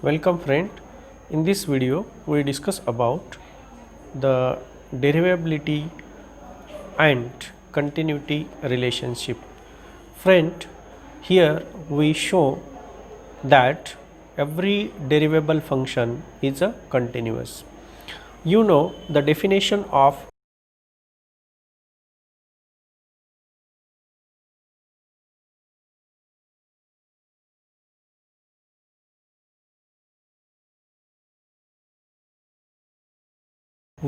Welcome friend. In this video we discuss about the derivability and continuity relationship. Friend, here we show that every derivable function is a continuous. You know the definition of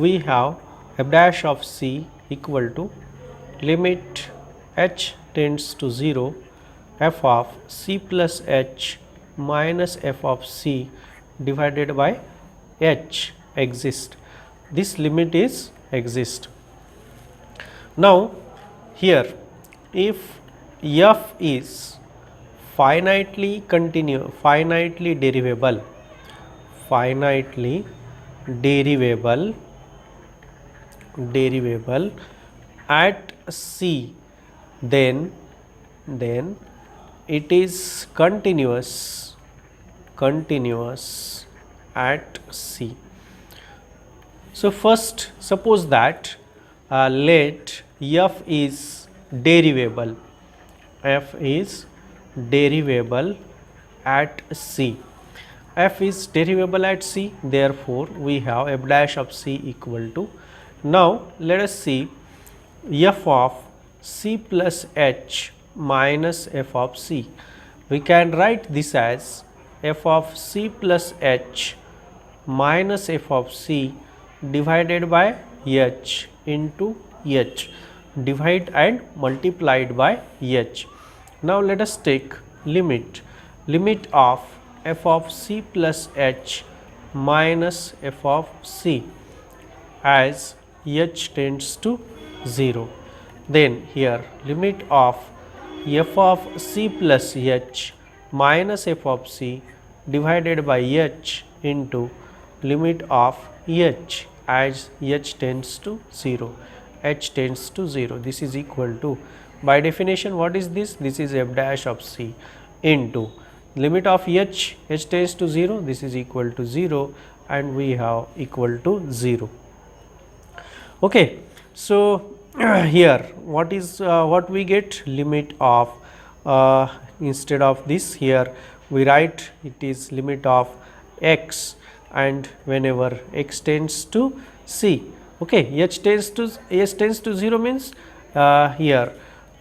we have f dash of c equal to limit h tends to 0 f of c plus h minus f of c divided by h exist. This limit is exist. Now here if f is finitely derivable at c, then it is continuous at c. So first suppose that let f is derivable at c. F is derivable at c, therefore we have f dash of c equal to, now let us see f of c plus h minus f of c. We can write this as f of c plus h minus f of c divided by h into h, divide and multiplied by h. Now let us take limit of f of c plus h minus f of c as h tends to 0. Then here limit of f of c plus h minus f of c divided by h into limit of h as h tends to 0. This is equal to, by definition what is this? This is f dash of c into limit of h tends to 0, this is equal to 0, and we have equal to 0. Okay, so here what is what we get? Limit of instead of this, here we write it is limit of x, and whenever x tends to c, okay, h tends to 0 means here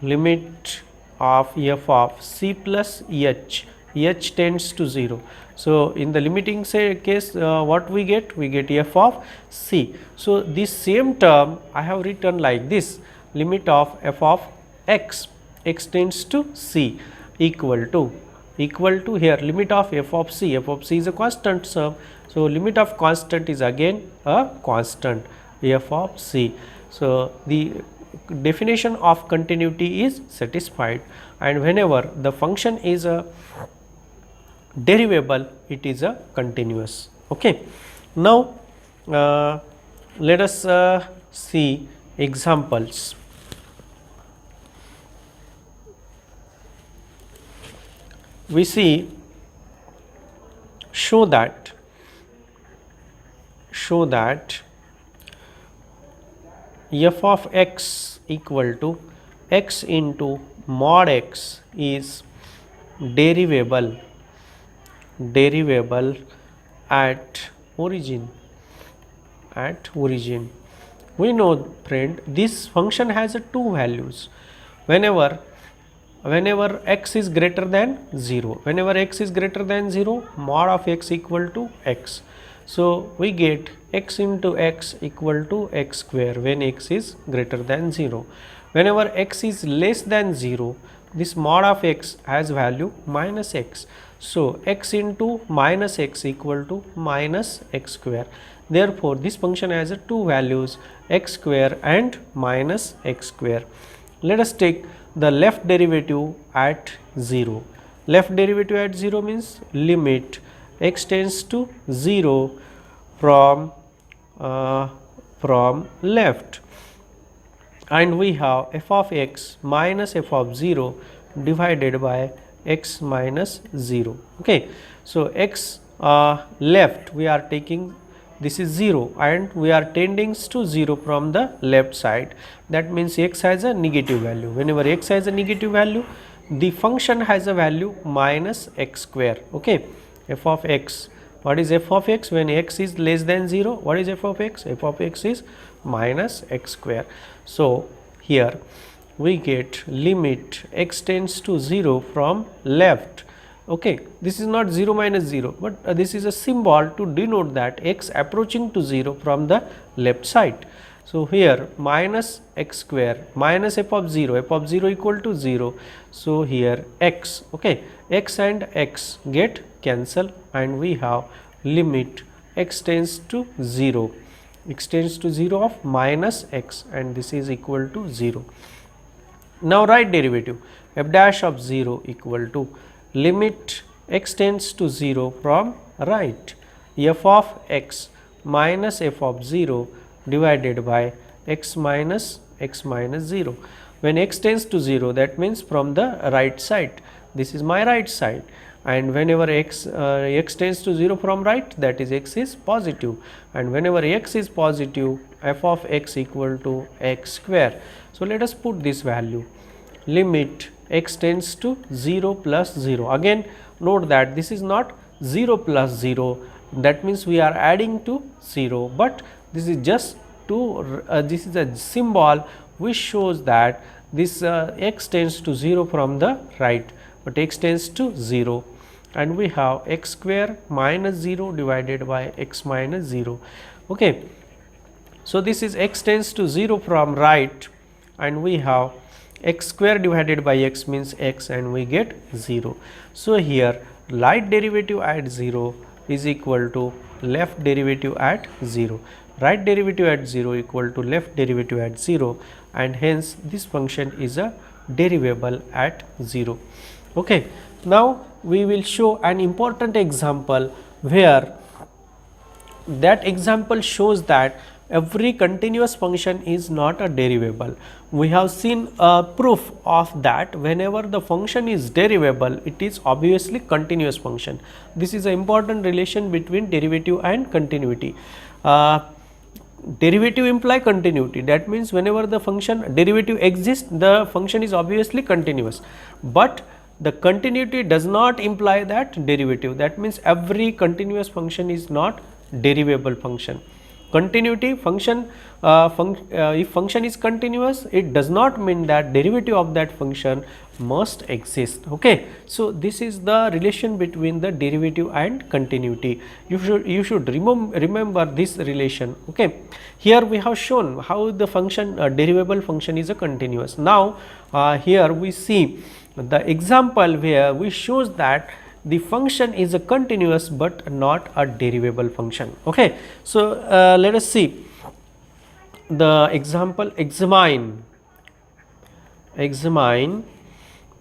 limit of f of c plus h tends to 0. So in the limiting case what we get? We get f of c. So this same term I have written like this, limit of f of x tends to c equal to here limit of f of c is a constant term. So limit of constant is again a constant f of c. So the definition of continuity is satisfied, and whenever the function is a derivable, it is a continuous. Okay, now let us see examples. We see show that f of x equal to x into mod x is derivable at origin. We know friend, this function has two values. Whenever x is greater than 0, mod of x equal to x. So we get x into x equal to x square when x is greater than 0. Whenever x is less than 0, this mod of x has value minus x. So x into minus x equal to minus x square. Therefore this function has two values, x square and minus x square. Let us take the left derivative at 0. Left derivative at 0 means limit x tends to 0 from left, and we have f of x minus f of 0 divided by x minus 0. Okay, so x left we are taking, this is 0 and we are tending to 0 from the left side. That means x has a negative value. Whenever x has a negative value, the function has a value minus x square. Okay, f of x. What is f of x when x is less than 0? What is f of x? F of x is minus x square. So here we get limit x tends to 0 from left. Okay, this is not 0 minus 0, but this is a symbol to denote that x approaching to 0 from the left side. So here minus x square minus f of 0 equal to 0. So here x, okay, x and x get cancel and we have limit x tends to 0, x tends to 0 of minus x, and this is equal to 0. Now right derivative, f dash of 0 equal to limit x tends to 0 from right, f of x minus f of 0 divided by x minus 0. When x tends to 0, that means from the right side, this is my right side, and whenever x tends to 0 from right, that is x is positive, and whenever x is positive, f of x equal to x square. So let us put this value, limit x tends to 0 plus 0. Again note that this is not 0 plus 0, that means we are adding to 0, but this is just to this is a symbol which shows that this x tends to 0 from the right, but x tends to 0, and we have x square minus 0 divided by x minus 0. Okay, so this is x tends to 0 from right, and we have x square divided by x means x, and we get 0. So here right derivative at 0 is equal to left derivative at 0. Right derivative at 0 equal to left derivative at 0, and hence this function is a derivable at 0. Okay, now we will show an important example where that example shows that every continuous function is not a derivable. We have seen a proof of that. Whenever the function is derivable, it is obviously continuous function. This is an important relation between derivative and continuity. Derivative imply continuity, that means whenever the function derivative exists, the function is obviously continuous, but the continuity does not imply that derivative. That means every continuous function is not derivable function. Continuity function, if function is continuous, it does not mean that derivative of that function must exist. Okay, so this is the relation between the derivative and continuity. You should remember this relation. Okay, here we have shown how the function derivable function is a continuous. Now here we see the example where we shows that the function is a continuous but not a derivable function. Okay, so let us see the example. Examine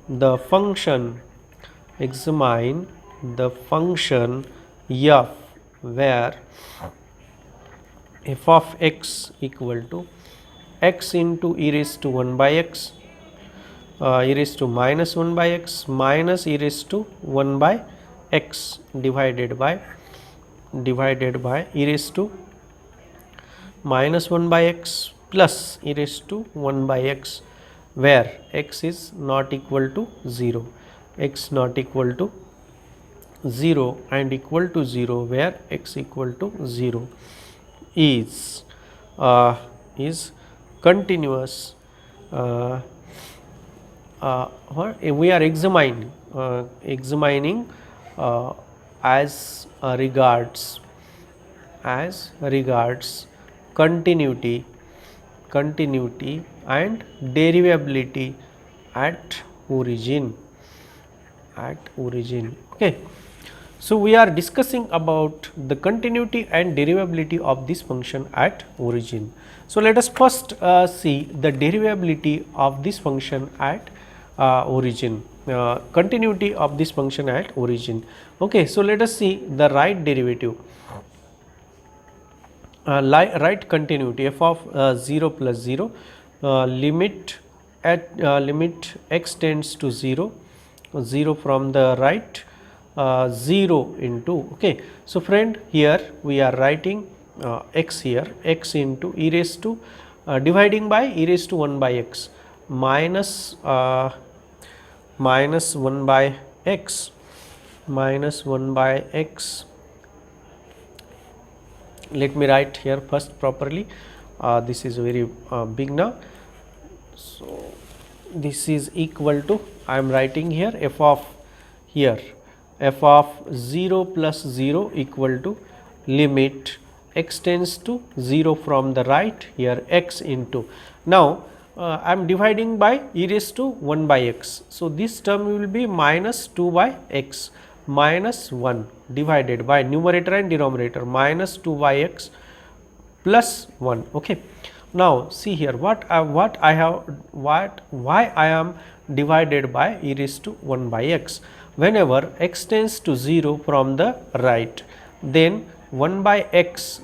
the function, examine the function f where f of x equal to x into e raised to 1 by x, e raised to minus 1 by x minus e raised to 1 by x divided by e raised to minus 1 by x plus e raised to 1 by x, where x is not equal to 0, x not equal to 0 and equal to 0, where x equal to 0 is continuous. We are examining as regards continuity and derivability at origin. Okay, so we are discussing about the continuity and derivability of this function at origin. So let us first see the derivability of this function at origin, continuity of this function at origin. Okay, so let us see the right derivative, right continuity f of 0 plus 0, limit at limit x tends to 0 from the right, 0 into, okay. So friend, here we are writing x here, x into e raised to dividing by e raised to 1 by x minus minus 1 by x minus 1 by x. Let me write here first properly. This is very big now. So this is equal to, I am writing here f of here f of 0 plus 0 equal to limit x tends to 0 from the right, here x into, now I am dividing by e raised to 1 by x. So this term will be minus 2 by x minus 1 divided by numerator and denominator minus 2 by x plus 1, okay. Now see here why I am divided by e raised to 1 by x. Whenever x tends to 0 from the right, then 1 by x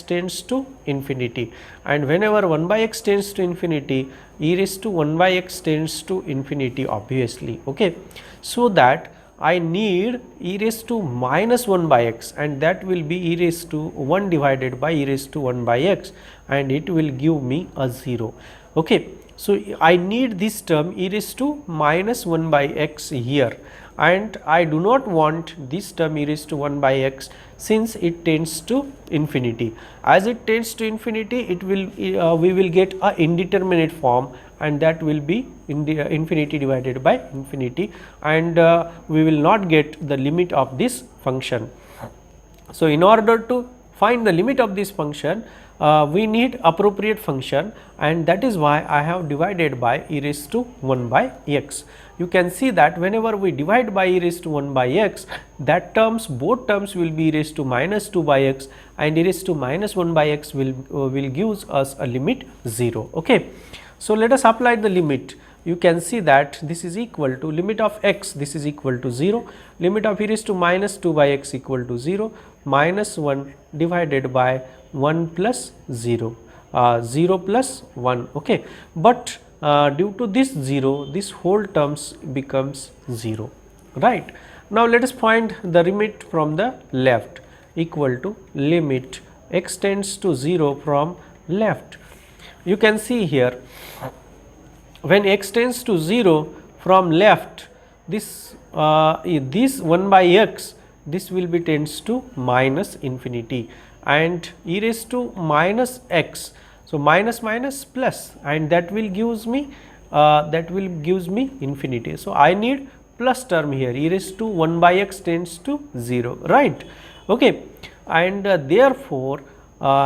tends to infinity, and whenever 1 by x tends to infinity, e raised to 1 by x tends to infinity obviously, okay. So that I need e raised to minus 1 by x, and that will be e raised to 1 divided by e raised to 1 by x, and it will give me a 0, okay. So I need this term e raised to minus 1 by x here, and I do not want this term e raised to 1 by x, since it tends to infinity. As it tends to infinity, it will we will get a indeterminate form, and that will be infinity divided by infinity, and we will not get the limit of this function. So in order to find the limit of this function, we need appropriate function, and that is why I have divided by e raised to 1 by x. You can see that whenever we divide by e raised to 1 by x, that both terms will be e raised to minus 2 by x, and e raised to minus 1 by x will gives us a limit 0, okay. So let us apply the limit. You can see that this is equal to limit of x, this is equal to 0, limit of e raised to minus 2 by x equal to 0, minus 1 divided by 1 plus 0, 0 plus 1, okay. But due to this 0, this whole terms becomes 0, right. Now let us find the limit from the left, equal to limit x tends to 0 from left. You can see here, when x tends to 0 from left, this 1 by x, this will be tends to minus infinity, and e raised to minus x, so minus minus plus, and that will gives me infinity. So I need plus term here, e raised to 1 by x tends to 0, right, okay. And therefore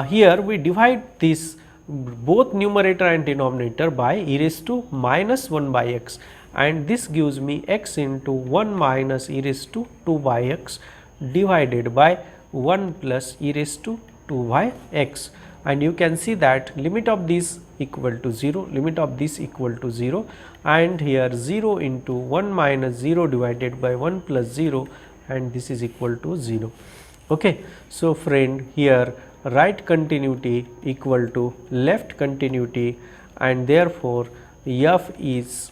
here we divide this both numerator and denominator by e raised to minus 1 by x, and this gives me x into 1 minus e raised to 2 by x divided by 1 plus e raised to 2 by x, and you can see that limit of this equal to 0, limit of this equal to 0, and here 0 into 1 minus 0 divided by 1 plus 0, and this is equal to 0, okay. So friend, here right continuity equal to left continuity, and therefore f is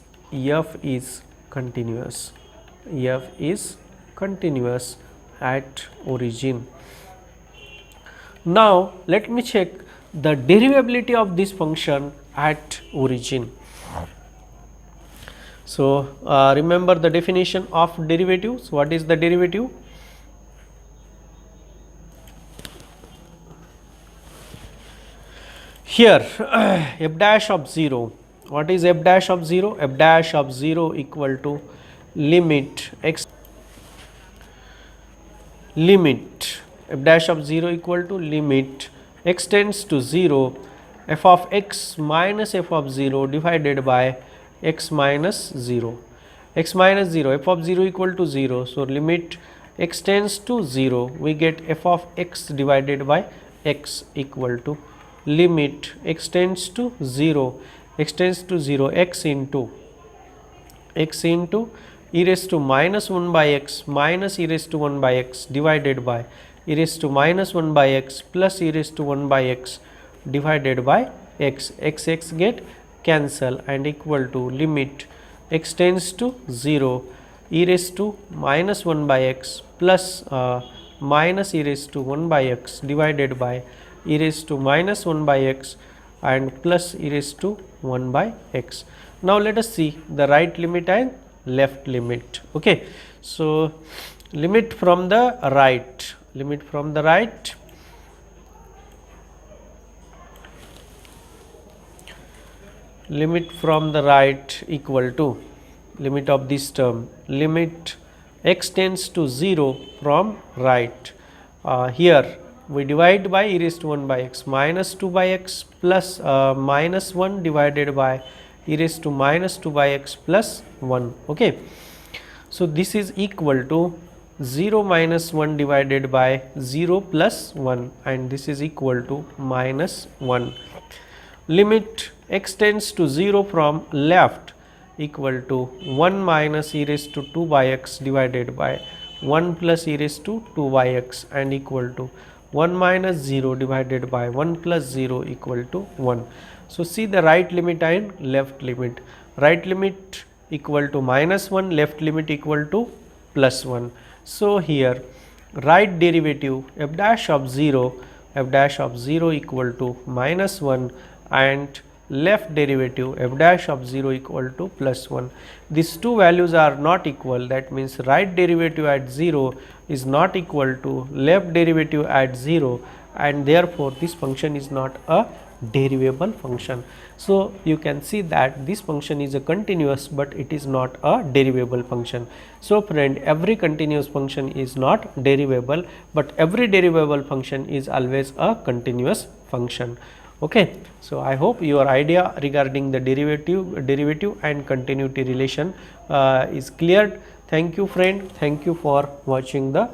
continuous, f is continuous at origin. Now let me check the derivability of this function at origin. So remember the definition of derivatives. What is the derivative? Here f dash of 0, what is f dash of 0? F dash of 0 equal to limit x, limit f dash of 0 equal to limit x tends to 0 f of x minus f of 0 divided by x minus 0, x minus 0, f of 0 equal to 0. So limit x tends to 0, we get f of x divided by x equal to limit x tends to 0, x tends to 0, x into e raised to minus 1 by x minus e raised to 1 by x divided by e raised to minus 1 by x plus e raised to 1 by x divided by x, x get cancel, and equal to limit x tends to 0, e raised to minus 1 by x plus minus e raised to 1 by x divided by e raised to minus 1 by x and plus e raised to 1 by x. Now let us see the right limit and left limit. Okay, so limit from the right, limit from the right, limit from the right equal to limit of this term, limit x tends to 0 from right. Here we divide by e raised to 1 by x minus 2 by x plus minus 1 divided by e raised to minus 2 by x plus 1. Okay. So, this is equal to 0 minus 1 divided by 0 plus 1 and this is equal to minus 1. Limit x tends to 0 from left equal to 1 minus e raised to 2 by x divided by 1 plus e raised to 2 by x and equal to 1 minus 0 divided by 1 plus 0 equal to 1. So, see the right limit and left limit. Right limit equal to minus 1, left limit equal to plus 1. So, here right derivative f dash of 0 equal to minus 1 and left derivative f dash of 0 equal to plus 1. These two values are not equal, that means right derivative at 0 is not equal to left derivative at 0 and therefore, this function is not a derivable function. So, you can see that this function is a continuous, but it is not a derivable function. So, friend, every continuous function is not derivable, but every derivable function is always a continuous function. Okay. So, I hope your idea regarding the derivative and continuity relation is cleared. Thank you, friend. Thank you for watching the